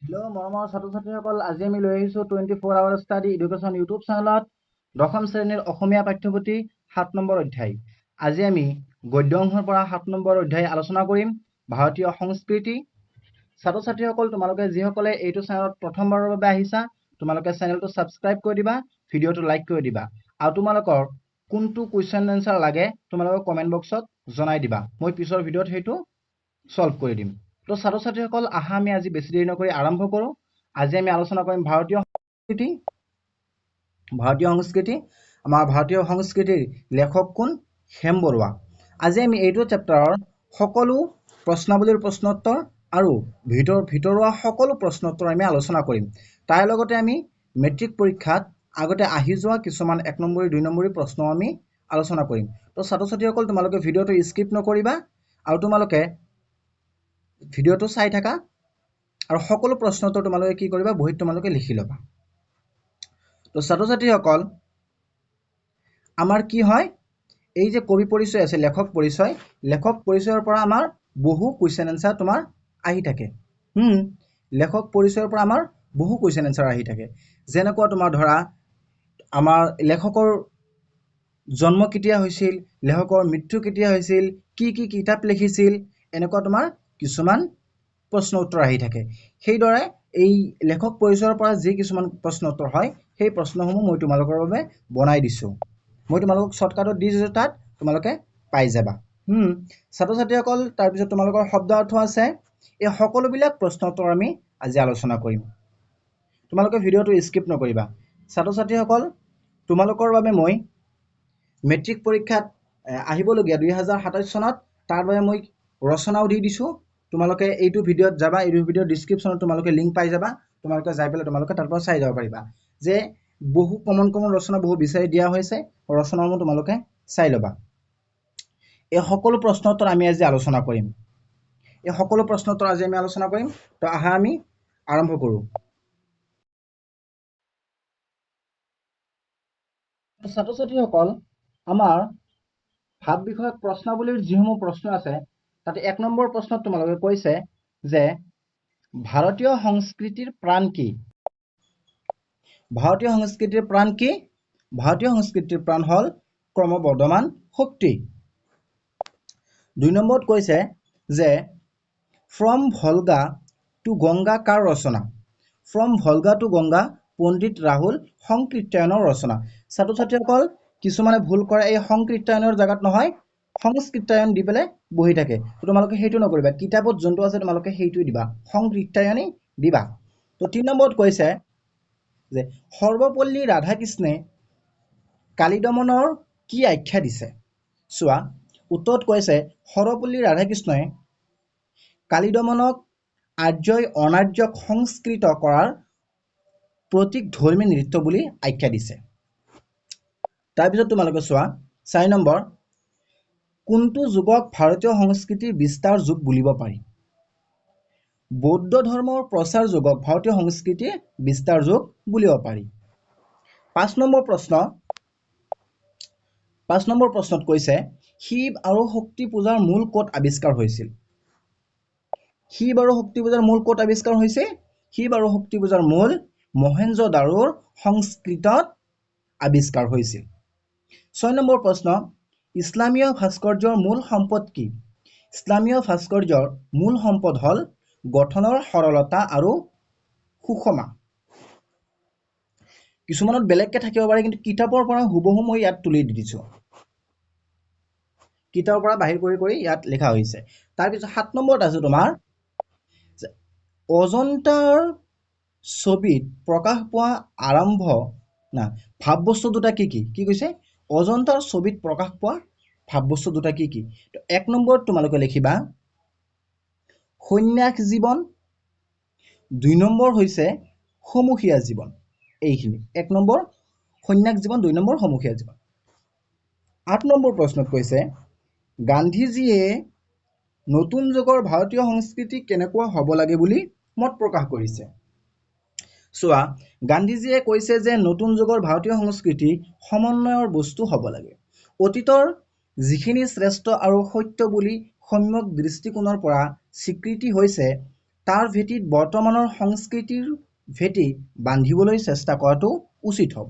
Hello' মৰমৰ ছাত্ৰ ছাত্ৰীসকল, আজি আমি লৈ আহিছোঁ 24 আৱাৰ ষ্টাডি এডুকেশ্যন ইউটিউব চেনেলত দশম শ্ৰেণীৰ অসমীয়া পাঠ্যপুথি 7 নম্বৰ অধ্যায়। আজি আমি গদ্য অংশৰ পৰা 7 নম্বৰ অধ্যায় আলোচনা কৰিম। ভাৰতীয় সংস্কৃতি। ছাত্ৰ ছাত্ৰীসকল, তোমালোকে যিসকলে এইটো চেনেলত প্ৰথমবাৰৰ বাবে আহিছা, তোমালোকে চেনেলটো ছাবস্ক্ৰাইব কৰি দিবা, ভিডিঅ'টো লাইক কৰি দিবা, আৰু তোমালোকৰ কোনটো কুৱেশ্যন এনচাৰ লাগে তোমালোকে কমেণ্ট বক্সত জনাই দিবা। মই পিছৰ ভিডিঅ'ত সেইটো সলভ কৰি দিম। তো ছাত্ৰ ছাত্ৰীসকল, আহা আমি আজি বেছি দেৰি নকৰি আৰম্ভ কৰোঁ। আজি আমি আলোচনা কৰিম ভাৰতীয় সংস্কৃতি। আমাৰ ভাৰতীয় সংস্কৃতিৰ লেখক কোন? হেম বৰুৱা। আজি আমি এইটো চেপ্টাৰৰ সকলো প্ৰশ্নাৱলীৰ প্ৰশ্নোত্তৰ আৰু ভিতৰুৱা সকলো প্ৰশ্নোত্তৰ আমি আলোচনা কৰিম। তাৰ লগতে আমি মেট্ৰিক পৰীক্ষাত আগতে আহি যোৱা কিছুমান 1 নম্বৰী 2 নম্বৰী প্ৰশ্ন আমি আলোচনা কৰিম। তো ছাত্ৰ ছাত্ৰীসকল, তোমালোকে ভিডিঅ'টো স্কিপ নকৰিবা আৰু তোমালোকে ভিডিঅ'টো চাই থাকা আৰু সকলো প্ৰশ্নোত্তৰ তোমালোকে কি কৰিবা, বহীত তোমালোকে লিখি ল'বা। তো ছাত্ৰ ছাত্ৰীসকল, আমাৰ কি হয়, এই যে কবি পৰিচয় আছে, লেখক পৰিচয়ৰ পৰা আমাৰ বহু কুৱেশ্যন এনচাৰ তোমাৰ আহি থাকে। লেখক পৰিচয়ৰ পৰা আমাৰ বহু কুৱেশ্যন এনচাৰ আহি থাকে। যেনেকুৱা তোমাৰ ধৰা, আমাৰ লেখকৰ জন্ম কেতিয়া হৈছিল, লেখকৰ মৃত্যু কেতিয়া হৈছিল, কি কি কিতাপ লিখিছিল, এনেকুৱা তোমাৰ কিছুমান প্ৰশ্ন উত্তৰ আহি থাকে। সেইদৰে এই লেখক পৰিচয়ৰ পৰা যি কিছুমান প্ৰশ্ন উত্তৰ হয়, সেই প্ৰশ্নসমূহ মই তোমালোকৰ বাবে বনাই দিছোঁ। মই তোমালোকক শ্বৰ্টকাটত দি দিছোঁ, তাত তোমালোকে পাই যাবা। ছাত্ৰ ছাত্ৰীসকল, তাৰপিছত তোমালোকৰ শব্দ অৰ্থ আছে। এই সকলোবিলাক প্ৰশ্ন উত্তৰ আমি আজি আলোচনা কৰিম। তোমালোকে ভিডিঅ'টো স্কিপ নকৰিবা। ছাত্ৰ ছাত্ৰীসকল, তোমালোকৰ বাবে মই মেট্ৰিক পৰীক্ষাত আহিবলগীয়া 2027 চনত তাৰ বাবে মই ৰচনাও দি দিছোঁ। তোমালোকে এইটো ভিডিঅ'ত যাবা, এইটো ভিডিঅ'ৰ ডিছক্ৰিপশ্যনত তোমালোকে লিংক পাই যাবা। তোমালোকে যাই পেলাই তোমালোকে তাৰ পৰা চাই যাব পাৰিবা যে বহু কমন ৰচনা বহু বিচাৰি দিয়া হৈছে। ৰচনাসমূহ তোমালোকে চাই ল'বা। এই সকলো প্ৰশ্ন উত্তৰ আমি আজি আলোচনা কৰিম। তো আহা আমি আৰম্ভ কৰোঁ। ছাত্ৰ ছাত্ৰীসকল, আমাৰ ভাৱ বিষয়ক প্ৰশ্নাৱলীৰ যিসমূহ প্ৰশ্ন আছে, তাতে 1 নম্বৰ প্ৰশ্নত তোমালোকে কৈছে যে ভাৰতীয় সংস্কৃতিৰ প্ৰাণ কি? ভাৰতীয় সংস্কৃতিৰ প্ৰাণ কি? ভাৰতীয় সংস্কৃতিৰ প্ৰাণ হ'ল ক্ৰমবৰ্ধমান শক্তি। 2 নম্বৰত কৈছে যে ফ্ৰম ভলগা টু গংগা কাৰ ৰচনা? ফ্ৰম ভলগা টু গংগা পণ্ডিত ৰাহুল সংকৃত্যায়নৰ ৰচনা। ছাত্ৰ ছাত্ৰীসকল, কিছুমানে ভুল কৰে, এই সংকৃত্যায়নৰ জেগাত নহয় সংস্কৃত্যায়ন দি পেলাই বহি থাকে। তোমালোকে সেইটো নকৰিবা, কিতাপত যোনটো আছে তোমালোকে সেইটোৱে দিবা, সংকৃত্যায়নেই দিবা। তো 3 নম্বৰত কৈছে যে সৰ্বপল্লী ৰাধাকৃষ্ণে কালিদমনৰ কি আখ্যা দিছে? চোৱা, উত্তৰত কৈছে সৰ্বপল্লী ৰাধাকৃষ্ণই কালিদমনক আৰ্যই অনাৰ্যক সংস্কৃত কৰাৰ প্ৰতীক ধৰ্মী নৃত্য বুলি আখ্যা দিছে। তাৰপিছত তোমালোকে চোৱা, 4 নম্বৰ, কোনটো যুগক ভাৰতীয় সংস্কৃতিৰ বিস্তাৰ যুগ বুলিব পাৰি? বৌদ্ধ ধৰ্মৰ প্ৰচাৰ যুগক ভাৰতীয় সংস্কৃতিৰ বিস্তাৰ যুগ বুলিব পাৰি। 5 নম্বৰ প্ৰশ্নত কৈছে শিৱ আৰু শক্তি পূজাৰ মূল ক'ত আৱিষ্কাৰ হৈছিল? শিৱ আৰু শক্তি পূজাৰ মূল ক'ত আৱিষ্কাৰ হৈছে? শিৱ আৰু শক্তি পূজাৰ মূল মহেঞ্জোদাৰোৰ সংস্কৃতত আৱিষ্কাৰ হৈছিল। 6 নম্বৰ প্ৰশ্ন, ইছলামীয় ভাস্কৰ্যৰ মূল সম্পদ কি? ইছলামীয় ভাস্কৰ্যৰ মূল সম্পদ হ'ল গঠনৰ সৰলতা আৰু সুষমা। কিছুমানত বেলেগকে থাকিব পাৰে, কিন্তু কিতাপৰ পৰা হুবহু মই ইয়াত তুলি দি দিছোঁ। কিতাপৰ পৰা বাহিৰ কৰি ইয়াত লিখা হৈছে। তাৰপিছত 7 নম্বৰত আছে তোমাৰ অজন্তাৰ ছবিত প্ৰকাশ পোৱা ভাৱবস্তু দুটা কি কি? কি কৈছে? অজন্তাৰ ছবিত প্ৰকাশ পোৱা ভাৱবস্তু দুটা কি কি? 1 নম্বৰত তোমালোকে লিখিবা সন্ন্যাস জীৱন, 2 নম্বৰ হৈছে সমূহীয়া জীৱন। এইখিনি 1 নম্বৰ সন্ন্যাস জীৱন, 2 নম্বৰ সমূহীয়া জীৱন। 8 নম্বৰ প্ৰশ্নত কৈছে গান্ধীজীয়ে নতুন যুগৰ ভাৰতীয় সংস্কৃতি কেনেকুৱা হ'ব লাগে বুলি মত প্ৰকাশ কৰিছে? চোৱা, গান্ধীজীয়ে কৈছে যে নতুন যুগৰ ভাৰতীয় সংস্কৃতি সমন্বয়ৰ বস্তু হ'ব লাগে। অতীতৰ যিখিনি শ্ৰেষ্ঠ আৰু সত্য বুলি সম্যক দৃষ্টিকোণৰ পৰা স্বীকৃতি হৈছে, তাৰ ভেটিত বৰ্তমানৰ সংস্কৃতিৰ ভেটি বান্ধিবলৈ চেষ্টা কৰাটো উচিত হ'ব।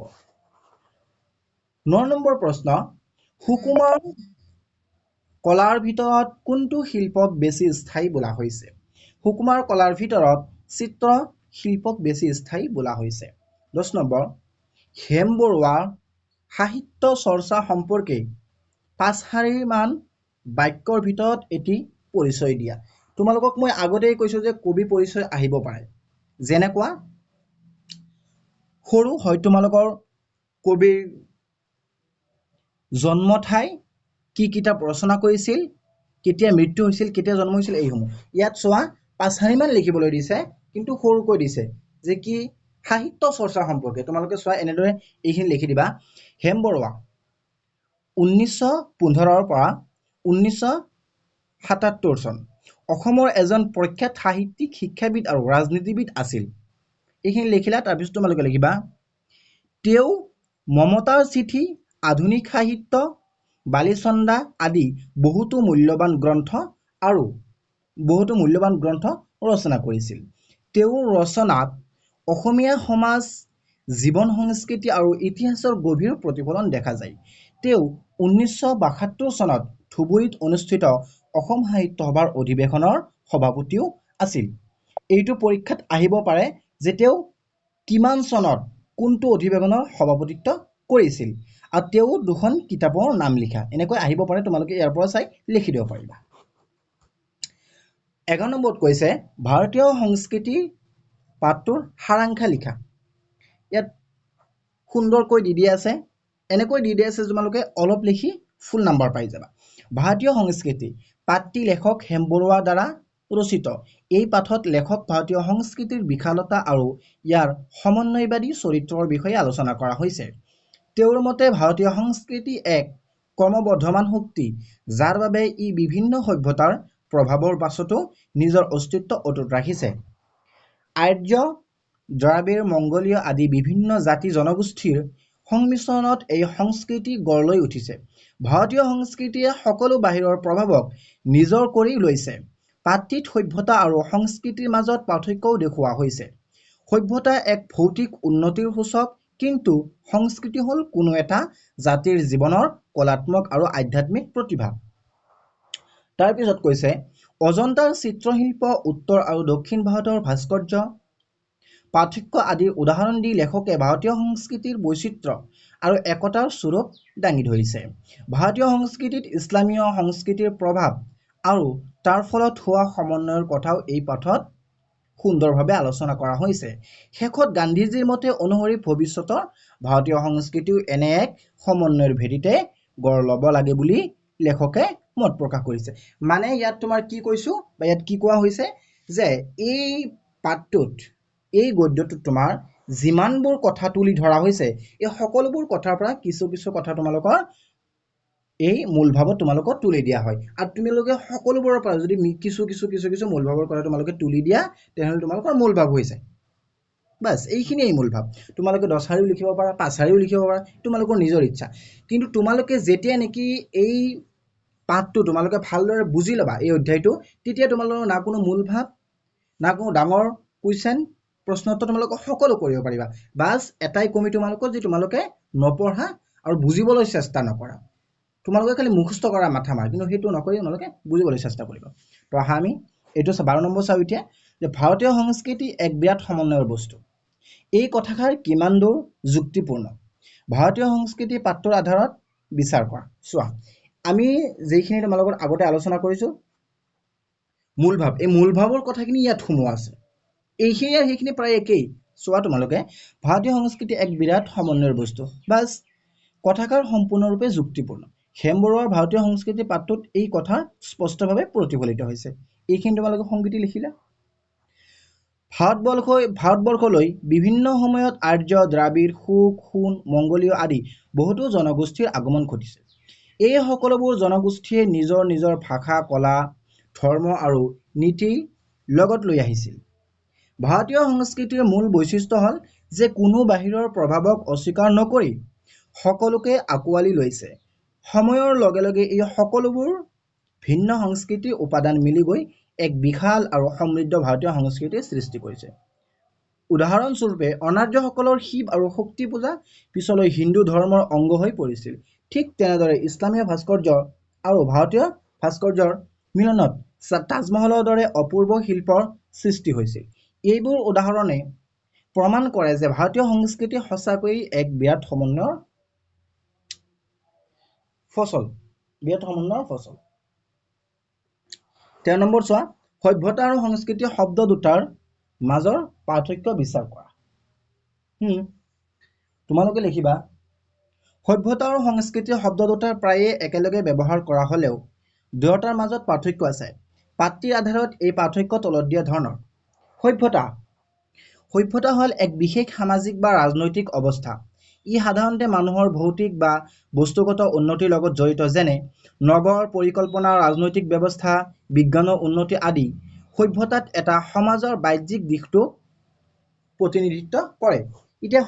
9 নম্বৰ প্ৰশ্ন, সুকুমাৰ কলাৰ ভিতৰত কোনটো শিল্পক বেছি স্থায়ী বোলা হৈছে? সুকুমাৰ কলাৰ ভিতৰত চিত্ৰ শিল্পক বেছি স্থায়ী বোলা হৈছে। 10 নম্বৰ, হেম বৰুৱাৰ সাহিত্য চৰ্চা সম্পৰ্কে 5 শাৰীমান বাক্যৰ ভিতৰত এটি পৰিচয় দিয়া। তোমালোকক মই আগতেই কৈছোঁ যে কবি পৰিচয় আহিব পাৰে। যেনেকুৱা সৰু হয় তোমালোকৰ কবিৰ জন্ম ঠাই, কি কিতাপ ৰচনা কৰিছিল, কেতিয়া মৃত্যু হৈছিল, কেতিয়া জন্ম হৈছিল, এইসমূহ। ইয়াত চোৱা 5 শাৰীমান লিখিবলৈ দিছে, কিন্তু সৰুকৈ দিছে যে কি সাহিত্য চৰ্চা সম্পৰ্কে। তোমালোকে চোৱা এনেদৰে এইখিনি লিখি দিবা। হেম বৰুৱা 1915 পৰা 1977 চন অসমৰ এজন প্ৰখ্যাত সাহিত্যিক, শিক্ষাবিদ আৰু ৰাজনীতিবিদ আছিল। এইখিনি লিখিলা। তাৰপিছত তোমালোকে লিখিবা, তেওঁ মমতাৰ চিঠি, আধুনিক সাহিত্য, বালিচন্দা আদি বহুতো মূল্যৱান গ্ৰন্থ ৰচনা কৰিছিল। তেওঁৰ ৰচনাত অসমীয়া সমাজ, জীৱন, সংস্কৃতি আৰু ইতিহাসৰ গভীৰ প্ৰতিফলন দেখা যায়। তেওঁ 1972 চনত ধুবুৰীত অনুষ্ঠিত অসম সাহিত্য সভাৰ অধিৱেশনৰ সভাপতিও আছিল। এইটো পৰীক্ষাত আহিব পাৰে যে তেওঁ কিমান চনত কোনটো অধিৱেশনৰ সভাপতিত্ব কৰিছিল, আৰু তেওঁ 2খন কিতাপৰ নাম লিখা। এনেকৈ আহিব পাৰে, তোমালোকে ইয়াৰ পৰা চাই লিখি দিব পাৰিবা। 11 নম্বৰত কৈছে ভাৰতীয় সংস্কৃতিৰ পাঠটোৰ সাৰাংশ লিখা। ইয়াত সুন্দৰকৈ দি দিয়া আছে, এনেকৈ দি দিয়া আছে তোমালোকে অলপ লিখি ফুল নাম্বাৰ পাই যাবা। ভাৰতীয় সংস্কৃতি পাঠটি লেখক হেম বৰুৱাৰ দ্বাৰা ৰচিত। এই পাঠত লেখক ভাৰতীয় সংস্কৃতিৰ বিশালতা আৰু ইয়াৰ সমন্বয়বাদী চৰিত্ৰৰ বিষয়ে আলোচনা কৰা হৈছে। তেওঁৰ মতে ভাৰতীয় সংস্কৃতি এক ক্ৰমবৰ্ধমান শক্তি, যাৰ বাবে ই বিভিন্ন সভ্যতাৰ প্ৰভাৱৰ পাছতো নিজৰ অস্তিত্ব অটুট ৰাখিছে। আৰ্য, দ্ৰাবিড়, মংগোলীয় আদি বিভিন্ন জাতি জনগোষ্ঠীৰ সংমিশ্ৰণত এই সংস্কৃতি গঢ় লৈ উঠিছে। ভাৰতীয় সংস্কৃতিয়ে সকলো বাহিৰৰ প্ৰভাৱক নিজৰ কৰি লৈছে। পাঠটিত সভ্যতা আৰু সংস্কৃতিৰ মাজত পাৰ্থক্যও দেখুওৱা হৈছে। সভ্যতা এক ভৌতিক উন্নতিৰ সূচক, কিন্তু সংস্কৃতি হ'ল কোনো এটা জাতিৰ জীৱনৰ কলাত্মক আৰু আধ্যাত্মিক প্ৰতিভা। তাৰপিছত কৈছে অজন্তাৰ চিত্ৰশিল্প, উত্তৰ আৰু দক্ষিণ ভাৰতৰ ভাস্কৰ্য, পাৰ্থক্য আদিৰ উদাহৰণ দি লেখকে ভাৰতীয় সংস্কৃতিৰ বৈচিত্ৰ্য আৰু একতাৰ স্বৰূপ দাঙি ধৰিছে। ভাৰতীয় সংস্কৃতিত ইছলামীয় সংস্কৃতিৰ প্ৰভাৱ আৰু তাৰ ফলত হোৱা সমন্বয়ৰ কথাও এই পাঠত সুন্দৰভাৱে আলোচনা কৰা হৈছে। শেষত গান্ধীজীৰ মতে অনুসৰি ভৱিষ্যতৰ ভাৰতীয় সংস্কৃতিও এনে এক সমন্বয়ৰ ভেটিতে গঢ় ল'ব লাগে বুলি লেখকে মত প্ৰকাশ কৰিছে। মানে ইয়াত তোমাৰ কি কৈছোঁ বা ইয়াত কি কোৱা হৈছে যে এই পাঠটোত, এই গদ্যটোত তোমাৰ যিমানবোৰ কথা তুলি ধৰা হৈছে, এই সকলোবোৰ কথাৰ পৰা কিছু কিছু কথা তোমালোকৰ এই মূল ভাৱত তোমালোকক তুলি দিয়া হয়। আৰু তোমালোকে সকলোবোৰৰ পৰা যদি কিছু মূল ভাৱৰ কথা তোমালোকে তুলি দিয়া, তেনেহ'লে তোমালোকৰ মূল ভাৱ হৈ যায়। বাছ এইখিনিয়েই মূল ভাৱ। তোমালোকে 10 শাৰীও লিখিব পাৰা, 5 শাৰীও লিখিব পাৰা, তোমালোকৰ নিজৰ ইচ্ছা। কিন্তু তোমালোকে যেতিয়া নেকি এই পাঠটো তোমালোকে ভালদৰে বুজি ল'বা, এই অধ্যায়টো, তেতিয়া তোমালোকৰ না কোনো মূল ভাৱ, না কোনো ডাঙৰ কুৱেশ্যন, প্ৰশ্নোত্তৰ তোমালোকে সকলো কৰিব পাৰিবা। বাছ এটাই কমি তোমালোকৰ, যে তোমালোকে নপঢ়া আৰু বুজিবলৈ চেষ্টা নকৰা। তোমালোকে খালি মুখস্থ কৰা মাথা মাৰা, কিন্তু সেইটো নকৰি তোমালোকে বুজিবলৈ চেষ্টা কৰিবা। তো আহা আমি এইটো 12 নম্বৰ চাওঁ এতিয়া, যে ভাৰতীয় সংস্কৃতি এক বিৰাট সমন্বয়ৰ বস্তু। এই কথাষাৰ কিমান দূৰ যুক্তিপূৰ্ণ? ভাৰতীয় সংস্কৃতি পাঠটোৰ আধাৰত বিচাৰ কৰা। চোৱা, আমি যেইখিনি তোমালোকৰ আগতে আলোচনা কৰিছোঁ মূল ভাৱ, এই মূল ভাৱৰ কথাখিনি ইয়াত সোমোৱা আছে। এইখিনি আৰু সেইখিনি প্ৰায় একেই। চোৱা তোমালোকে, ভাৰতীয় সংস্কৃতি এক বিৰাট সমন্বয়ৰ বস্তু। বাছ কথাষাৰ সম্পূৰ্ণৰূপে যুক্তিপূৰ্ণ। হেম বৰুৱাৰ ভাৰতীয় সংস্কৃতি পাঠটোত এই কথা স্পষ্টভাৱে প্ৰতিফলিত হৈছে। এইখিনি তোমালোকে সংগীতি লিখিলা। ভাৰতবৰ্ষলৈ বিভিন্ন সময়ত আৰ্য, দ্ৰাবিড়, শুক, সোণ, মংগোলীয় আদি বহুতো জনগোষ্ঠীৰ আগমন ঘটিছে। এই সকলোবোৰ জনগোষ্ঠীয়ে নিজৰ নিজৰ ভাষা, কলা, ধৰ্ম আৰু নীতি লগত লৈ আহিছিল। ভাৰতীয় সংস্কৃতিৰ মূল বৈশিষ্ট্য হ'ল যে কোনো বাহিৰৰ প্ৰভাৱক অস্বীকাৰ নকৰি সকলোকে আঁকোৱালি লৈছে। সময়ৰ লগে লগে এই সকলোবোৰ ভিন্ন সংস্কৃতিৰ উপাদান মিলি গৈ এক বিশাল আৰু সমৃদ্ধ ভাৰতীয় সংস্কৃতিৰ সৃষ্টি কৰিছে। উদাহৰণস্বৰূপে অনাৰ্যসকলৰ শিৱ আৰু শক্তি পূজা পিছলৈ হিন্দু ধৰ্মৰ অংগ হৈ পৰিছিল। ঠিক তেনেদৰে ইছলামীয় ভাস্কৰ্য আৰু ভাৰতীয় ভাস্কৰ্যৰ মিলনত তাজমহলৰ দৰে অপূৰ্ব শিল্পৰ সৃষ্টি হৈছিল। এইবোৰ উদাহৰণে প্ৰমাণ কৰে যে ভাৰতীয় সংস্কৃতি সঁচাকৈয়ে এক বিৰাট সমন্বয়ৰ ফচল। 13 নম্বৰ চোৱা, সভ্যতা আৰু সংস্কৃতি শব্দ দুটাৰ মাজৰ পাৰ্থক্য বিচাৰ কৰা। তোমালোকে লিখিবা, সভ্যতা আৰু সংস্কৃতি শব্দ দুটাৰ প্ৰায়ে একেলগে ব্যৱহাৰ কৰা হ'লেও দুয়োটাৰ মাজত পাৰ্থক্য আছে। পাত্ৰীৰ আধাৰত এই পাৰ্থক্য তলত দিয়া ধৰণৰ। সভ্যতা হ'ল এক বিশেষ সামাজিক বা ৰাজনৈতিক অৱস্থা। ই সাধাৰণতে মানুহৰ ভৌতিক বা বস্তুগত উন্নতিৰ লগত জড়িত, যেনে নগৰ পৰিকল্পনা, ৰাজনৈতিক ব্যৱস্থা, বিজ্ঞানৰ উন্নতি আদি। সভ্যতাত এটা সমাজৰ বাহ্যিক দিশটো প্ৰতিনিধিত্ব কৰে। এতিয়া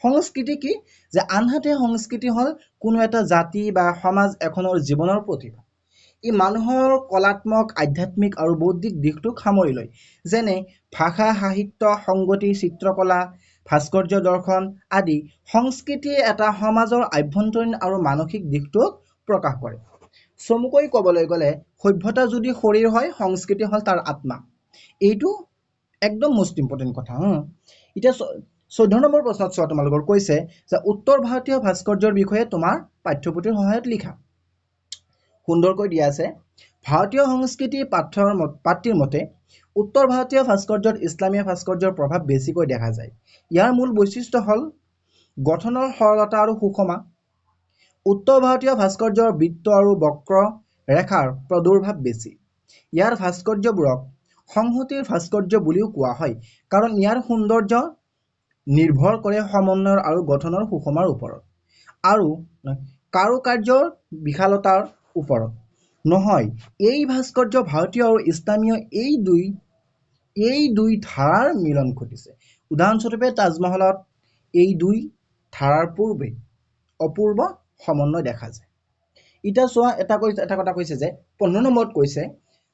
সংস্কৃতি কি? যে আনহাতে সংস্কৃতি হ'ল কোনো এটা জাতি বা সমাজ এখনৰ জীৱনৰ প্ৰতিভা। ই মানুহৰ কলাত্মক, আধ্যাত্মিক আৰু বৌদ্ধিক দিশটোক সামৰি লয়, যেনে ভাষা, সাহিত্য, সংগীত, চিত্ৰকলা, ভাস্কৰ্য, দৰ্শন আদি। সংস্কৃতিয়ে এটা সমাজৰ আভ্যন্তৰীণ আৰু মানসিক দিশটোক প্ৰকাশ কৰে। চমুকৈ ক'বলৈ গ'লে সভ্যতা যদি শৰীৰ হয়, সংস্কৃতি হ'ল তাৰ আত্মা। এইটো একদম মোষ্ট ইম্পৰ্টেণ্ট কথা। এতিয়া 14 নম্বৰ প্ৰশ্নত চোৱা, তোমালোকৰ কৈছে যে উত্তৰ ভাৰতীয় ভাস্কৰ্যৰ বিষয়ে তোমাৰ পাঠ্যপুথিৰ সহায়ত লিখা। সুন্দৰকৈ দিয়া আছে। ভাৰতীয় সংস্কৃতি পাত্ৰীৰ মতে উত্তৰ ভাৰতীয় ভাস্কৰ্যত ইছলামীয় ভাস্কৰ্যৰ প্ৰভাৱ বেছিকৈ দেখা যায়। ইয়াৰ মূল বৈশিষ্ট্য হ'ল গঠনৰ সৰলতা আৰু সুষমা। উত্তৰ ভাৰতীয় ভাস্কৰ্যৰ বৃত্ত আৰু বক্ৰ ৰেখাৰ প্ৰাদুৰ্ভাৱ বেছি। ইয়াৰ ভাস্কৰ্যবোৰক সংহতিৰ ভাস্কৰ্য বুলিও কোৱা হয়, কাৰণ ইয়াৰ সৌন্দৰ্য নিৰ্ভৰ কৰে সমন্বয় আৰু গঠনৰ সুষমাৰ ওপৰত, আৰু কাৰুকাৰ্যৰ বিশালতাৰ ওপৰত নহয়। এই ভাস্কৰ্য ভাৰতীয় আৰু ইছলামীয় এই দুই ধাৰাৰ মিলন ঘটিছে। উদাহৰণস্বৰূপে তাজমহলত এই দুই ধাৰাৰ অপূৰ্ব সমন্বয় দেখা যায়। এতিয়া চোৱা, এটা কথা কৈছে যে 15 নম্বৰত কৈছে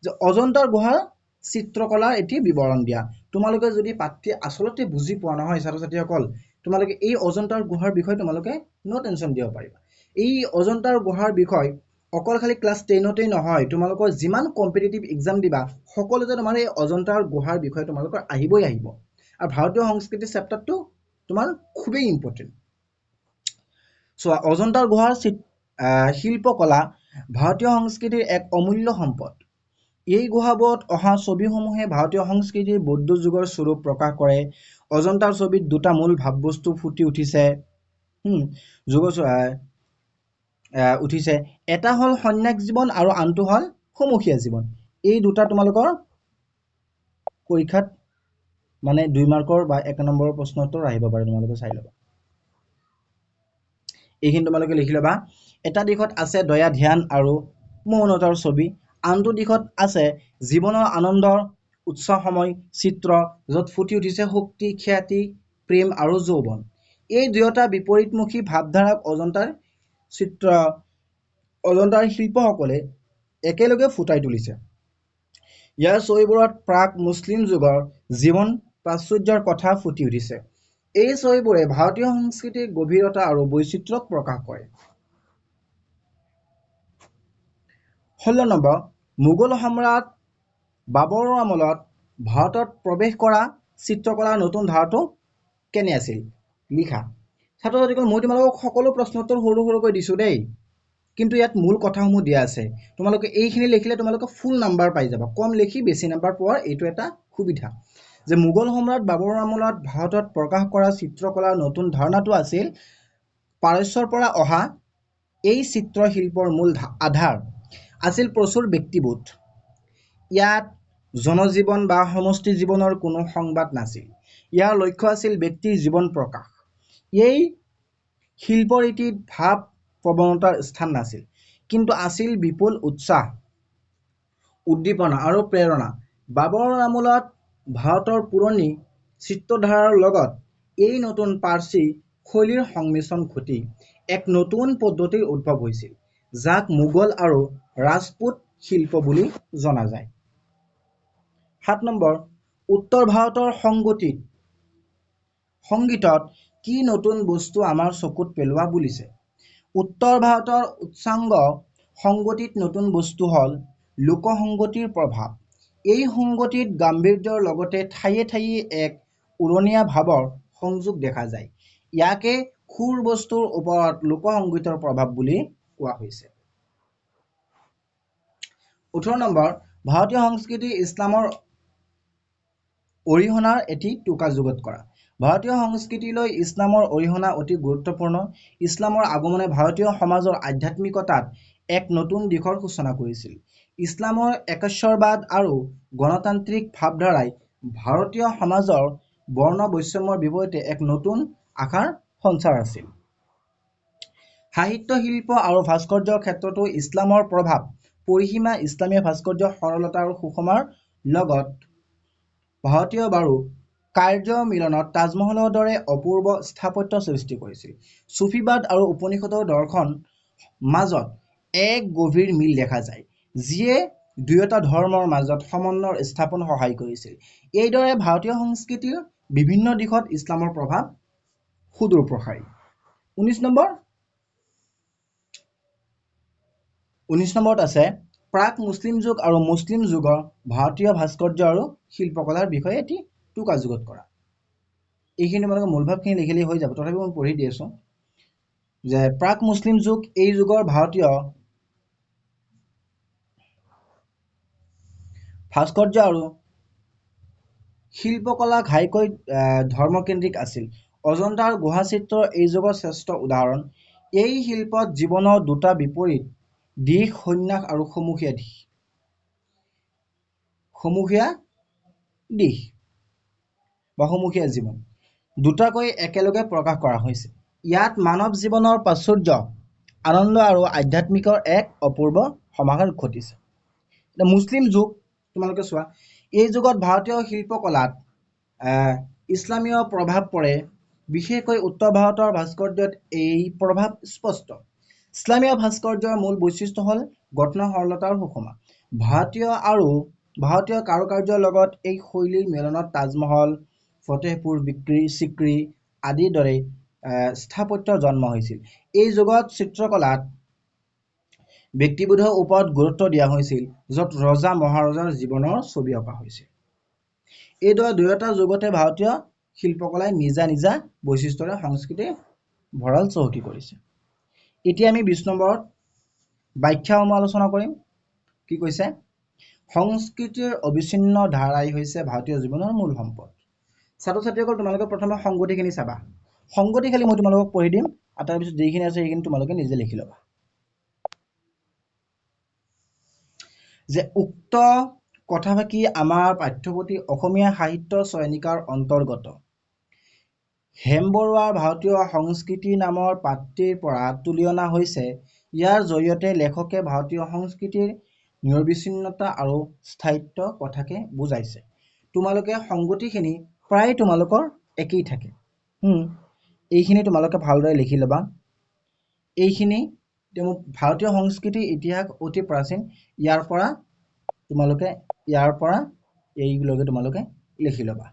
যে অজন্তাৰ গুহাৰ চিত্ৰকলাৰ এটি বিৱৰণ দিয়া। তোমালোকে যদি পাঠ্য আচলতে বুজি পোৱা নহয় ছাত্ৰ ছাত্ৰীসকল, তোমালোকে এই অজন্তাৰ গুহাৰ বিষয়ে তোমালোকে নো টেনশ্যন দিব পাৰিবা। এই অজন্তাৰ গুহাৰ বিষয় অকল খালি ক্লাছ 10তেই নহয়, তোমালোকৰ যিমান কম্পিটিটিভ এক্সাম দিবা সকলোতে তোমাৰ এই অজন্তাৰ গুহাৰ বিষয়ে তোমালোকৰ আহিবই আহিব। আৰু ভাৰতীয় সংস্কৃতি চেপ্টাৰটো তোমাৰ খুবেই ইম্পৰ্টেণ্ট। চোৱা, অজন্তাৰ গুহাৰ শিল্পকলা ভাৰতীয় সংস্কৃতিৰ এক অমূল্য সম্পদ। এই গুহাবোৰত অহা ছবিসমূহে ভাৰতীয় সংস্কৃতিৰ বৌদ্ধ যুগৰ স্বৰূপ প্ৰকাশ কৰে। অজন্তাৰ ছবিত দুটা মূল ভাৱবস্তু ফুটি উঠিছে। এটা হ'ল সন্ন্যাস জীৱন আৰু আনটো হ'ল সমূহীয়া জীৱন। এই দুটা তোমালোকৰ পৰীক্ষাত মানে 2 মাৰ্কৰ বা 1 নম্বৰৰ প্ৰশ্ন উত্তৰ আহিব পাৰে, তোমালোকে চাই ল'বা। এইখিনি তোমালোকে লিখি ল'বা। এটা দিশত আছে দয়া, ধ্যান আৰু মৌনতাৰ ছবি, আনটো দিশত আছে জীৱনৰ আনন্দৰ উৎসৱময় চিত্ৰ, য'ত ফুটি উঠিছে শক্তি, খ্যাতি, প্ৰেম আৰু যৌৱন। এই দুয়োটা বিপৰীতমুখী ভাৱধাৰাক অজন্তাৰ শিল্পসকলে একেলগে ফুটাই তুলিছে। ইয়াৰ ছবিবোৰত প্ৰাক মুছলিম যুগৰ জীৱন প্ৰাচুৰ্যৰ কথা ফুটি উঠিছে। এই ছবিবোৰে ভাৰতীয় সংস্কৃতিৰ গভীৰতা আৰু বৈচিত্ৰ্যক প্ৰকাশ কৰে। 16 নম্বৰ, মোগল সম্ৰাট বাবৰৰ আমলত ভাৰতত প্ৰৱেশ কৰা চিত্ৰকলাৰ নতুন ধাৰাটো কেনে আছিল? লিখা। ছাত্ৰ ছাত্ৰীসকল, মই তোমালোকক সকলো প্ৰশ্ন উত্তৰ সৰু সৰুকৈ দিছোঁ দেই, কিন্তু ইয়াত মূল কথাসমূহ দিয়া আছে। তোমালোকে এইখিনি লিখিলে তোমালোকে ফুল নাম্বাৰ পাই যাবা। কম লিখি বেছি নাম্বাৰ পোৱাৰ এইটো এটা সুবিধা। যে মোগল সম্ৰাট বাবৰৰ আমলত ভাৰতত প্ৰকাশ কৰা চিত্ৰকলাৰ নতুন ধাৰণাটো আছিল পাৰস্যৰ পৰা অহা। এই চিত্ৰশিল্পৰ মূল আধাৰ আছিল প্ৰচুৰ ব্যক্তিবোধ। ইয়াত জনজীৱন বা সমষ্টি জীৱনৰ কোনো সংবাদ নাছিল। ইয়াৰ লক্ষ্য আছিল ব্যক্তিৰ জীৱন প্ৰকাশ। এই শিল্পৰীতিত ভাৱ প্ৰৱণতাৰ স্থান নাছিল, কিন্তু আছিল বিপুল উৎসাহ, উদ্দীপনা আৰু প্ৰেৰণা। বাবৰৰ আমোলত ভাৰতৰ পুৰণি চিত্ৰধাৰাৰ লগত এই নতুন পাৰ্চী শৈলীৰ সংমিশ্ৰণ ঘটি এক নতুন পদ্ধতিৰ উদ্ভৱ হৈছিল, যাক মোগল আৰু ৰাজপুত শিল্প বুলি জনা যায়। 7 নম্বৰ উত্তৰ ভাৰতৰ সংগীতত কি নতুন বস্তু আমাৰ চকুত পেলোৱা বুলিছে। উত্তৰ ভাৰতৰ উচ্চাংগ সংগীত নতুন বস্তু হ'ল লোকসংগীতৰ প্ৰভাৱ। এই সংগীত গাম্ভীৰ্যৰ লগতে ঠায়ে ঠায়ে এক উৰণীয়া ভাৱৰ সংযোগ দেখা যায়। ইয়াকে সুৰ বস্তুৰ ওপৰত লোকসংগীতৰ প্ৰভাৱ বুলি কোৱা হৈছে। 18 নম্বৰ ভাৰতীয় সংস্কৃতি ইছলামৰ অৰিহণাৰ এটি টোকা যুগত কৰা। ভাৰতীয় সংস্কৃতিলৈ ইছলামৰ অৰিহণা অতি গুৰুত্বপূৰ্ণ। ইছলামৰ আগমনে ভাৰতীয় সমাজৰ আধ্যাত্মিকতাত এক নতুন দিশৰ সূচনা কৰিছিল। ইছলামৰ একেশ্বৰবাদ আৰু গণতান্ত্ৰিক ভাৱধাৰাই ভাৰতীয় সমাজৰ বৰ্ণ বৈষম্যৰ বিপৰীতে এক নতুন আশাৰ সঞ্চাৰ আছিল। সাহিত্য শিল্প আৰু ভাস্কৰ্যৰ ক্ষেত্ৰতো ইছলামৰ প্ৰভাৱ পৰিসীমা। ইছলামীয় ভাস্কৰ্য সৰলতা আৰু সুষমাৰ লগত ভাৰতীয় বাৰু কাৰ্য মিলনত তাজমহলৰ দৰে অপূৰ্ব স্থাপত্য সৃষ্টি কৰিছিল। চুফিবাদ আৰু উপনিষদৰ দৰ্শন মাজত এক গভীৰ মিল দেখা যায়, যিয়ে দুয়োটা ধৰ্মৰ মাজত সমন্বয় স্থাপন সহায় কৰিছিল। এইদৰে ভাৰতীয় সংস্কৃতিৰ বিভিন্ন দিশত ইছলামৰ প্ৰভাৱ সুদূৰপ্ৰসাৰী। 19 নম্বৰত আছে প্ৰাক মুছলিম যুগ আৰু মুছলিম যুগৰ ভাৰতীয় ভাস্কৰ্য আৰু শিল্পকলাৰ বিষয়ে এটি টোকা যুগত কৰা। এইখিনি তোমালোকে মূলভাৱখিনি লিখিলেই হৈ যাব, তথাপিও মই পঢ়ি দি আছোঁ যে প্ৰাক মুছলিম যুগ এই যুগৰ ভাৰতীয় ভাস্কৰ্য আৰু শিল্পকলা ঘাইকৈ ধৰ্মকেন্দ্ৰিক আছিল। অজন্তাৰ গুহা চিত্ৰ এই যুগৰ শ্ৰেষ্ঠ উদাহৰণ। এই শিল্পত জীৱনৰ দুটা বিপৰীত দিশ সন্ন্যাস আৰু সমূহীয়া দিশ বা সমূহীয়া জীৱন দুটাকৈ একেলগে প্ৰকাশ কৰা হৈছে। ইয়াত মানৱ জীৱনৰ প্ৰাচুৰ্য আনন্দ আৰু আধ্যাত্মিকৰ এক অপূৰ্ব সমাহাৰ ঘটিছে। মুছলিম যুগ তোমালোকে চোৱা, এই যুগত ভাৰতীয় শিল্পকলাত ইছলামীয় প্ৰভাৱ পৰে। বিশেষকৈ উত্তৰ ভাৰতৰ ভাস্কৰ্যত এই প্ৰভাৱ স্পষ্ট। ইছলামীয় ভাস্কৰ্যৰ মূল বৈশিষ্ট্য হ'ল গঠন সৰলতা আৰু সুষমা। ভাৰতীয় কাৰুকাৰ্যৰ লগত এই শৈলীৰ মিলনত তাজমহল, ফতেহপুৰ চিক্ৰী আদিৰ দৰে স্থাপত্যৰ জন্ম হৈছিল। এই যুগত চিত্ৰকলাত ব্যক্তিবোধৰ ওপৰত গুৰুত্ব দিয়া হৈছিল, য'ত ৰজা মহাৰজাৰ জীৱনৰ ছবি অঁকা হৈছিল। এইদৰে দুয়োটা যুগতে ভাৰতীয় শিল্পকলাই নিজা নিজা বৈশিষ্ট্যৰে সংস্কৃতিৰ ভঁৰাল চহকী কৰিছে। এতিয়া আমি 20 নম্বৰত ব্যাখ্যাসমূহ আলোচনা কৰিম। কি কৈছে? সংস্কৃতিৰ অবিচ্ছিন্ন ধাৰাই হৈছে ভাৰতীয় জীৱনৰ মূল সম্পদ। ছাত্ৰ ছাত্ৰীসকল তোমালোকে প্ৰথমে সংগতিখিনি চাবা। সংগতি খালি মই তোমালোকক পঢ়ি দিম আৰু তাৰপিছত যিখিনি আছে সেইখিনি তোমালোকে নিজে লিখি ল'বা। যে উক্ত কথাফাকি আমাৰ পাঠ্যপুথি অসমীয়া সাহিত্য চয়নিকাৰ অন্তৰ্গত হেমবৰুৱাৰ ভাৰতীয় সংস্কৃতি নামৰ পাঠটিৰ পৰা তুলি অনা হৈছে। ইয়াৰ জৰিয়তে লেখকে ভাৰতীয় সংস্কৃতিৰ নিৰবিচ্ছিন্নতা আৰু স্থায়িত্ব কথাকে বুজাইছে। তোমালোকে সংগতিখিনি প্ৰায় তোমালোকৰ একেই থাকে। এইখিনি তোমালোকে ভালদৰে লিখি ল'বা। এইখিনি ভাৰতীয় সংস্কৃতিৰ ইতিহাস অতি প্ৰাচীন। ইয়াৰ পৰা এইলৈকে তোমালোকে লিখি ল'বা।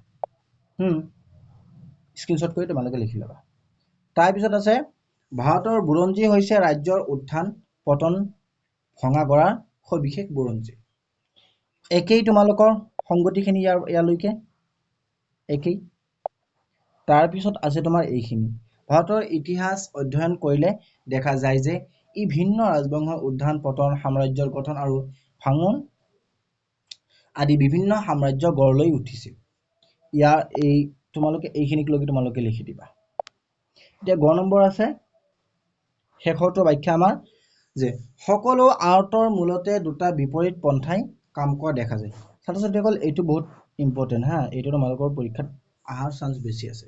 স্ক্ৰীনশ্বট কৰি তোমালোকে লিখি ল'বা। তাৰপিছত আছে ভাৰতৰ বুৰঞ্জী হৈছে ৰাজ্যৰ উত্থান পতন ভঙা গঢ়াৰ সবিশেষ বুৰঞ্জী। একেই তোমালোকৰ সংগতিখিনি ইয়ালৈকে একেই। তাৰপিছত আছে তোমাৰ এইখিনি। ভাৰতৰ ইতিহাস অধ্যয়ন কৰিলে দেখা যায় যে ই ভিন্ন ৰাজবংশৰ উত্থান পতন, সাম্ৰাজ্যৰ গঠন আৰু ভাঙন আদি বিভিন্ন সাম্ৰাজ্য গঢ় লৈ উঠিছিল। তোমালোকে এইখিনিক লৈকে তোমালোকে লিখি দিবা। এতিয়া গ নম্বৰ আছে শেষৰটো ব্যাখ্যা আমাৰ যে সকলো আৰ্টৰ মূলতে দুটা বিপৰীত পন্থাই কাম কৰা দেখা যায়। ছাত্ৰ ছাত্ৰীসকল এইটো বহুত ইম্পৰ্টেণ্ট এইটো তোমালোকৰ পৰীক্ষাত অহাৰ চান্স বেছি আছে।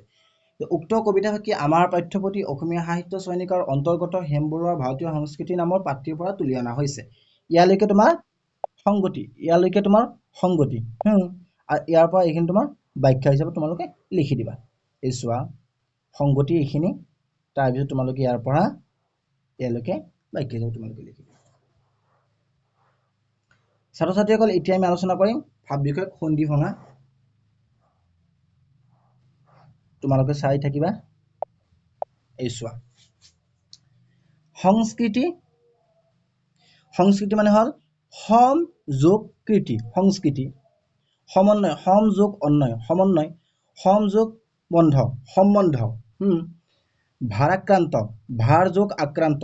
উক্ত কবিতাফাকি আমাৰ পাঠ্যপুথি অসমীয়া সাহিত্য চয়নিকাৰ অন্তৰ্গত হেমবৰুৱাৰ ভাৰতীয় সংস্কৃতি নামৰ পাঠটিৰ পৰা তুলি অনা হৈছে। ইয়ালৈকে তোমাৰ সংগতি, আৰু ইয়াৰ পৰা এইখিনি তোমাৰ ব্যাখ্যা হিচাপে তোমালোকে লিখি দিবা। এই চোৱা সংগতি এইখিনি, তাৰপিছত তোমালোকে ইয়াৰ পৰা ইয়ালৈকে ব্যাখ্যা হিচাপে তোমালোকে লিখি দিবা। ছাত্ৰ ছাত্ৰীসকল এতিয়া আমি আলোচনা কৰিম ভাৱ বিষয়ক সন্ধি ভঙা তোমালোকে চাই থাকিবা এই চোৱা সংস্কৃতি সংস্কৃতি মানে হল সম যোগ কৃতি সংস্কৃতি সমন্বয় সম যোগ অন্বয় সমন্বয় সম যোগ বন্ধ সম্বন্ধ ভাৰাক্ৰান্ত ভাৰ যোগ আক্ৰান্ত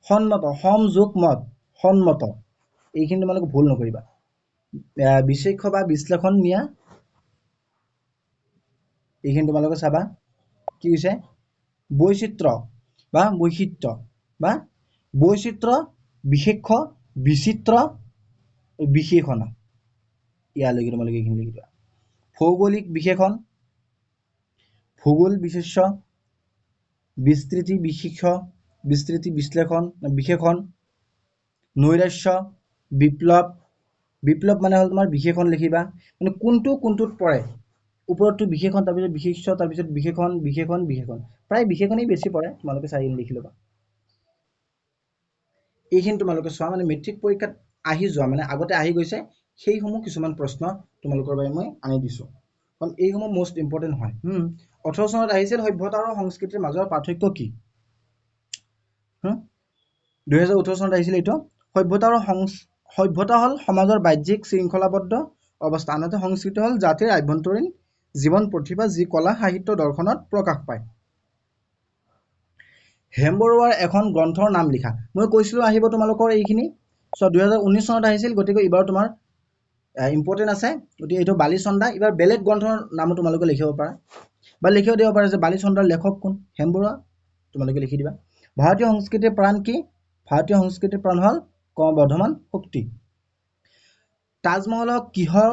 সন্মত সম যোগ মত সন্মত এইখিনি তোমালোকে ভুল নকৰিবা বিশেষ্য বা বিশ্লেষণ নিয়া এইখিনি তোমালোকে চাবা কি হৈছে বৈচিত্ৰ্য বা বৈচিত্ৰ্য বা বৈচিত্ৰ্য বিশেষ্য বিচিত্ৰ বিশেষণ ইয়ালৈকে তোমালোকে এইখিনি লিখি দিবা ভৌগোলিক বিশেষণ ভূগোল বিশেষ্য বিস্তৃতি বিশেষ্য বিস্তৃতি বিশ্লেষণ বিশেষণ নৈৰাশ্য বিপ্লৱ বিপ্লৱ মানে হল তোমাৰ বিশেষণ লিখিবা মানে কোনটো কোনটোত পৰে ওপৰটো বিশেষণ তাৰপিছত বিশেষ্য তাৰপিছত বিশেষণ বিশেষণ বিশেষণ প্ৰায় বিশেষণেই বেছি পৰে তোমালোকে চাই লিখি ল'বা এইখিনি তোমালোকে চোৱা মানে মেট্ৰিক পৰীক্ষাত আহি যোৱা মানে আগতে আহি গৈছে সেইসমূহ কিছুমান প্ৰশ্ন তোমালোকৰ বাবে মই আনি দিছো কাৰণ এইসমূহ মোষ্ট ইম্পৰ্টেণ্ট হয় 18 চনত আহিছিল সভ্যতা আৰু সংস্কৃতিৰ মাজৰ পাৰ্থক্য কি 2018 চনত আহিছিল এইটো সভ্যতা হল সমাজৰ বাহ্যিক শৃংখলাবদ্ধ অৱস্থা আনহাতে সংস্কৃতি হল জাতিৰ আভ্যন্তৰীণ জীৱন প্ৰতিভা যি কলা সাহিত্য দৰ্শনত প্ৰকাশ পায় হেমবৰুৱাৰ এখন গ্ৰন্থৰ নাম লিখা মই কৈছিলো আহিব তোমালোকৰ এইখিনি সো 2019 চনত আহিছিল গতিকে এবাৰ তোমাৰ ইম্পৰ্টেন্ট আছে গতিকে এইটো বালিচন্দা এবাৰ বেলেগ গ্ৰন্থৰ নাম তোমালোকে লিখিব পাৰা বা লিখিও দিব পাৰা যে বালিচন্দাৰ লেখক কোন হেমবৰুৱা তোমালোকে লিখি দিবা ভাৰতীয় সংস্কৃতিৰ প্ৰাণ কি ভাৰতীয় সংস্কৃতিৰ প্ৰাণ হল ক্ৰমবৰ্ধমান শক্তি তাজমহলক কিহৰ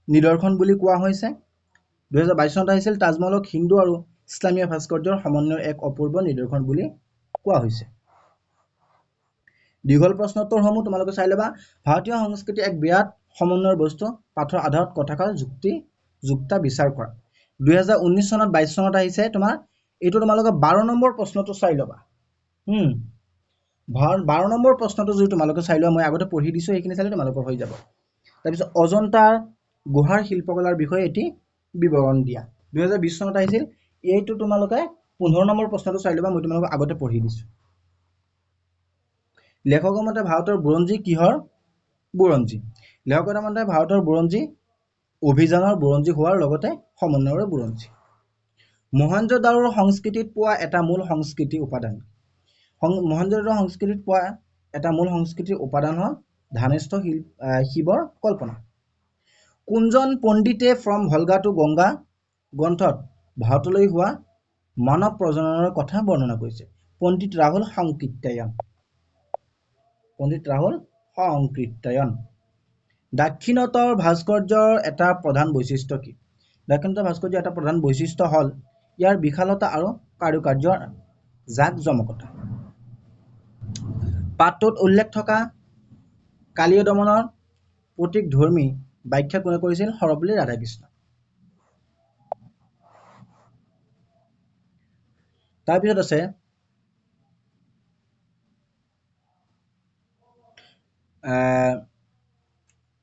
নিদৰ্শন বুলি কোৱা হৈছে 2022 চনত আহিছিল তাজমহলক হিন্দু আৰু ইছলামীয় ভাস্কৰ্যৰ সমন্বয়ৰ এক অপূৰ্ব নিদৰ্শন বুলি কোৱা হৈছে দীঘল প্ৰশ্নোত্তৰসমূহ তোমালোকে চাই লবা ভাৰতীয় সংস্কৃতি এক বিৰাট সমন্বয়ৰ বস্তু পাঠৰ আধাৰত কথাকাৰ যুক্তা বিচাৰ কৰা 2019 চনত 22 চনত আহিছে তোমাৰ এইটো তোমালোকে 12 নম্বৰ প্ৰশ্নটো চাই লবা 12 নম্বৰ প্ৰশ্নটো যদি তোমালোকে চাই লোৱা মই আগতে পঢ়ি দিছো এইখিনি চালে তোমালোকৰ হৈ যাব তাৰপিছত অজন্তাৰ গুহাৰ শিল্পকলাৰ বিষয়ে এটি বিৱৰণ দিয়া 2020 চনত আহিছিল এইটো তোমালোকে 15 নম্বৰ প্ৰশ্নটো চাই লবা মই তোমালোকক আগতে পঢ়ি দিছো লেখকৰ মতে ভাৰতৰ বুৰঞ্জী কিহৰ বুৰঞ্জী লেখকৰ মতে ভাৰতৰ বুৰঞ্জী অভিযানৰ বুৰঞ্জী হোৱাৰ লগতে সমন্বয়ৰ বুৰঞ্জী মহেঞ্জোদাৰোৰ সংস্কৃতিত পোৱা এটা মূল সংস্কৃতি উপাদান মহেঞ্জোদাৰোৰ সংস্কৃতিত পোৱা এটা মূল সংস্কৃতিৰ উপাদান হল ধানেষ্ঠ শিৱৰ কল্পনা কোনজন পণ্ডিতে ফ্ৰম ভলগা টু গংগা গ্ৰন্থত ভাৰতলৈ হোৱা মানৱ প্ৰজননৰ কথা বৰ্ণনা কৰিছে পণ্ডিত ৰাহুল সংকৃত্তায়ন দাক্ষিণাত্যৰ ভাস্কৰ্যৰ এটা প্ৰধান বৈশিষ্ট্য কি দাক্ষিণাত্যৰ ভাস্কৰ্যৰ এটা প্ৰধান বৈশিষ্ট্য হল ইয়াৰ বিশালতা আৰু কাৰুকাৰ্যৰ জাকজমকতা পাঠটোত উল্লেখ থকা কালীয় দমনৰ প্ৰতীক ধৰ্মী ব্যাখ্যা কোনে কৰিছিল সৰ্বপল্লী ৰাধাকৃষ্ণ তাৰপিছত আছে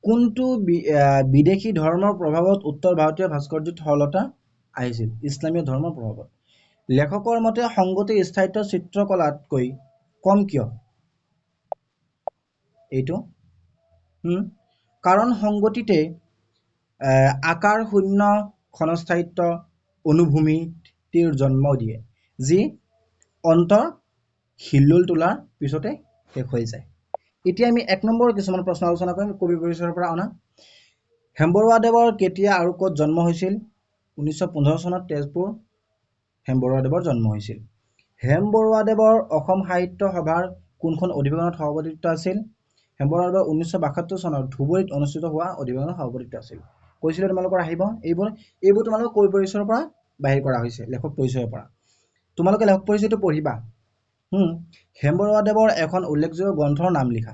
কোনটো বিদেশী ধৰ্মৰ প্ৰভাৱত উত্তৰ ভাৰতীয় ভাস্কৰ্যত সৰলতা আহিছিল ইছলামীয় ধৰ্মৰ প্ৰভাৱত লেখকৰ মতে সংগতিৰ স্থায়িত্ব চিত্ৰকলাতকৈ কম কিয় এইটো কাৰণ সংগতিতে আকাৰ শূন্য ক্ষণস্থায়িত্ব অনুভূমিৰ জন্ম দিয়ে যি অন্তৰ হিল্লোল তোলাৰ পিছতে শেষ হৈ যায় এতিয়া আমি 1 নম্বৰ কিছুমান প্ৰশ্ন আলোচনা কৰিম কবি পৰিচয়ৰ পৰা অনা হেমবৰুৱাদেৱৰ কেতিয়া আৰু ক'ত জন্ম হৈছিল 1915 চনত তেজপুৰ হেমবৰুৱাদেৱৰ জন্ম হৈছিল হেমবৰুৱাদেৱৰ অসম সাহিত্য সভাৰ কোনখন অধিৱেশনত সভাপতিত্ব আছিল হেমবৰুৱাদেৱৰ 1972 চনত ধুবুৰীত অনুষ্ঠিত হোৱা অধিৱেশনত সভাপতিত্ব আছিল কৈছিল তোমালোকৰ আহিব এইবোৰ তোমালোকৰ কবি পৰিচয়ৰ পৰা বাহিৰ কৰা হৈছে লেখক পৰিচয়ৰ পৰা তোমালোকে লেখক পৰিচয়টো পঢ়িবা হেমবৰুৱাদেৱৰ এখন উল্লেখযোগ্য গ্ৰন্থৰ নাম লিখা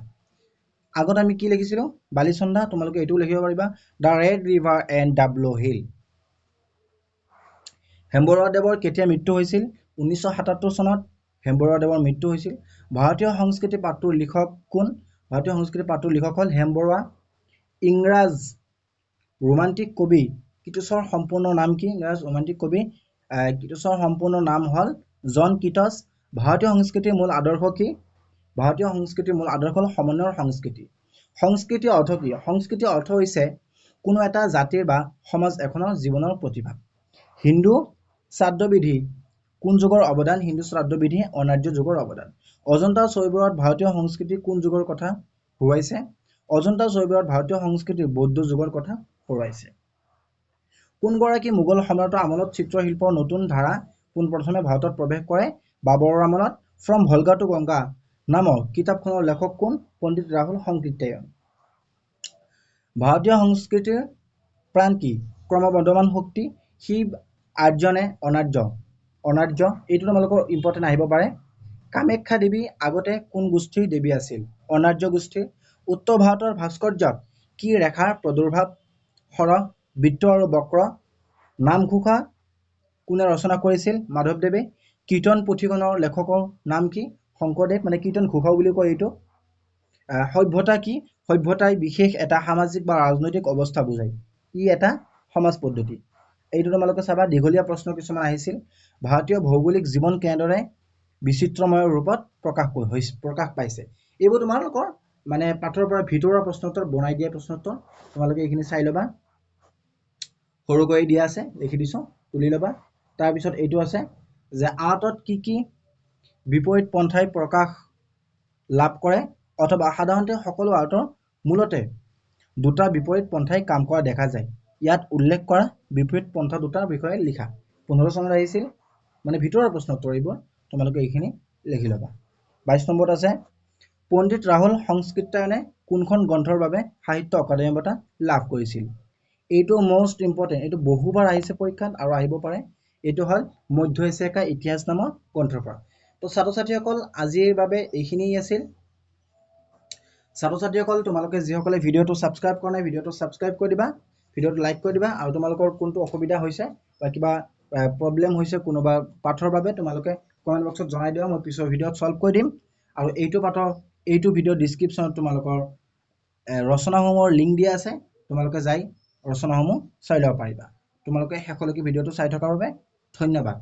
আগত আমি কি লিখিছিলো বালিচন্দা তোমালোকে এটো লিখিব পাৰিবা the red river and the blue hill হেমবৰুৱাদেৱৰ কেতিয়া মৃত্যু হৈছিল 1977 চনত হেমবৰুৱাদেৱৰ মৃত্যু হৈছিল ভাৰতীয় সংস্কৃতি পাঠটোৰ লিখক কোন ভাৰতীয় সংস্কৃতি পাঠটোৰ লিখক হল হেমবৰুৱা ইংৰাজ ৰোমান্টিক কবি কিটোছৰ সম্পূৰ্ণ নাম কি? ৰোমান্টিক কবি কিটোছৰ সম্পূৰ্ণ নাম হ'ল জন কিটছ। ভাৰতীয় সংস্কৃতিৰ মূল আদৰ্শ কি? ভাৰতীয় সংস্কৃতিৰ মূল আদৰ্শ হ'ল সমন্বয়ৰ সংস্কৃতি। সংস্কৃতিৰ অৰ্থ কি? সংস্কৃতিৰ অৰ্থ হৈছে কোনো এটা জাতিৰ বা সমাজ এখনৰ জীৱনৰ প্ৰতিভা। হিন্দু শ্ৰাদ্ধবিধি কোন যুগৰ অৱদান? হিন্দু শ্ৰাদ্ধবিধি অনাৰ্য যুগৰ অৱদান। অজন্তা ছবিবোৰত ভাৰতীয় সংস্কৃতিৰ কোন যুগৰ কথা সোঁৱৰাইছে? অজন্তা ছবিবোৰত ভাৰতীয় সংস্কৃতিৰ বৌদ্ধ যুগৰ কথা সোঁৱৰাইছে। কোনগৰাকী মোগল সম্ৰাটৰ আমলত চিত্ৰশিল্পৰ নতুন ধাৰা পোনপ্ৰথমে ভাৰতত প্ৰৱেশ কৰে? বাবৰৰ আমলত। ফ্ৰম ভলগা টু গংগা নামৰ কিতাপখনৰ লেখক কোন? পণ্ডিত ৰাহুল সংকৃত্যায়ন। ভাৰতীয় সংস্কৃতিৰ প্ৰাণ কি? ক্ৰমবৰ্ধমান শক্তি। শিৱ আৰ্য নে অনাৰ্য? অনাৰ্য। এইটো তোমালোকৰ ইম্পৰ্টেণ্ট আহিব পাৰে। কামাখ্যা দেৱী আগতে কোন গোষ্ঠীৰ দেৱী আছিল? অনাৰ্য গোষ্ঠীৰ। উত্তৰ ভাৰতৰ ভাস্কৰ্যত কি ৰেখাৰ প্ৰাদুৰ্ভাৱ? সৰহ, বৃত্ত আৰু বক্ৰ। নামঘোষা কোনে ৰচনা কৰিছিল? মাধৱদেৱে। কীৰ্তন পুথিখনৰ লেখকৰ নাম কি? শংকৰদেৱ, মানে কীৰ্তন ঘোষাও বুলি কয় এইটো। সভ্যতা কি? সভ্যতাই বিশেষ এটা সামাজিক বা ৰাজনৈতিক অৱস্থা বুজায়। ই এটা সমাজ পদ্ধতি। এইটো তোমালোকে চাবা, দীঘলীয়া প্ৰশ্ন কিছুমান আহিছিল। ভাৰতীয় ভৌগোলিক জীৱন কেনেদৰে বিচিত্ৰময় ৰূপত প্ৰকাশ পাইছে? এইবোৰ তোমালোকৰ মানে পাঠৰ পৰা ভিতৰুৱা প্ৰশ্নোত্তৰ বনাই দিয়া প্ৰশ্নোত্তৰ। তোমালোকে এইখিনি চাই ল'বা। সৰুকৈ দিয়া আছে, লিখি দিছোঁ, তুলি ল'বা। তাৰপিছত এইটো আছে যে আৰ্টত কি কি বিপৰীত পন্থাই প্ৰকাশ লাভ কৰে? অথবা সাধাৰণতে সকলো আৰ্টৰ মূলতে দুটা বিপৰীত পন্থাই কাম কৰা দেখা যায়। ইয়াত উল্লেখ কৰা বিপৰীত পন্থা দুটাৰ বিষয়ে লিখা। 15 চনত আহিছিল, মানে ভিতৰৰ প্ৰশ্নোত্তৰ এইবোৰ। তোমালোকে এইখিনি লিখি ল'বা। 22 নম্বৰত আছে পণ্ডিত ৰাহুল সংকৃত্যায়নে কোনখন গ্ৰন্থৰ বাবে সাহিত্য অকাডেমী বঁটা লাভ কৰিছিল? এইটো মোষ্ট ইম্পৰ্টেণ্ট, এইটো বহুবাৰ আহিছে পৰীক্ষাত আৰু আহিব পাৰে। এইটো হ'ল মধ্য এছিয়াকা ইতিহাস নামৰ গ্ৰন্থৰ পৰা। তো ছাত্ৰ ছাত্ৰীসকল আজিৰ বাবে এইখিনিয়ে আছিল। ছাত্ৰ ছাত্ৰীসকল তোমালোকে যিসকলে ভিডিঅ'টো ছাবস্ক্ৰাইব কৰা নাই, ভিডিঅ'টো ছাবস্ক্ৰাইব কৰি দিবা, ভিডিঅ'টো লাইক কৰি দিবা, আৰু তোমালোকৰ কোনটো অসুবিধা হৈছে বা কিবা প্ৰব্লেম হৈছে কোনোবা পাঠৰ বাবে তোমালোকে কমেণ্ট বক্সত জনাই দিবা, মই পিছৰ ভিডিঅ'ত ছল্ভ কৰি দিম। আৰু এইটো ভিডিঅ' ডিছক্ৰিপশ্যনত তোমালোকৰ ৰচনাসমূহৰ লিংক দিয়া আছে, তোমালোকে যাই ৰচনাসমূহ চাই ল'ব পাৰিবা। তোমালোকে শেষলৈকে ভিডিঅ'টো চাই থকাৰ বাবে ধন্যবাদ।